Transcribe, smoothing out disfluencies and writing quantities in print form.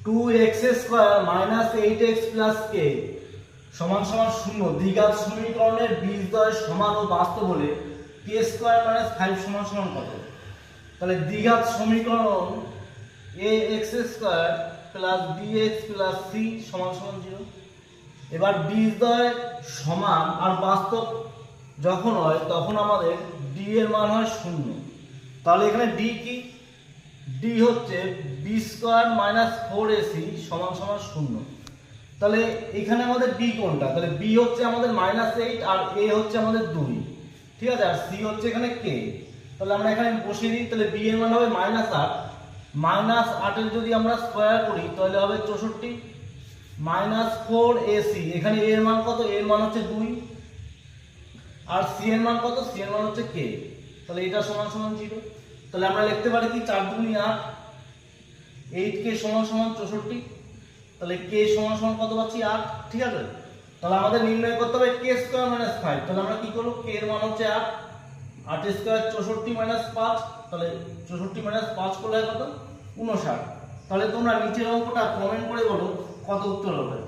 2x² minus 8x plus k সমান সমান 0 দ্বিঘাত সমীকরণের বীজদ্বয় সমান ও বাস্তব হলে k² মাইনাস 5 সমান সমান কত? তাহলে দ্বিঘাত সমীকরণ ax² plus bx plus c সমান সমান 0। এবার বীজদ্বয় সমান আর বাস্তব যখন হয় তখন আমাদের d এর মান হয় 0। তাহলে এখানে d কি? d হচ্ছে b² মাইনাস 4ac সমান সমান 0। তাহলে এখানে আমাদের b কোনটা? তাহলে b হচ্ছে আমাদের -8 আর a হচ্ছে আমাদের 2, ঠিক আছে, আর c হচ্ছে এখানে k। তাহলে আমরা এখানে বসিয়ে দিই। তাহলে b এর মান হবে -8, -8 এর যদি আমরা স্কয়ার করি তাহলে হবে 64 মাইনাস 4ac। এখানে a এর মান কত? a এর মান হচ্ছে 2 আর c এর মান কত? c এর মান হচ্ছে k। তাহলে এটা সমান সমান 0। তাহলে আমরা লিখতে পারি কি 4 2 8, 8k সমান সমান 64। তাহলে k সমান সমান কত পাচ্ছি? 8, ঠিক আছে। তাহলে আমাদের নির্ণয় করতে হবে k² - 5। তাহলে আমরা কি করব? k এর মান হচ্ছে 8, 8 স্কয়ার 64 - 5। তাহলে 64 - 5 করলে কত? 59। তাহলে তোমরা নিচের অঙ্কটা কমেন্ট করে বলো কত উত্তর হবে।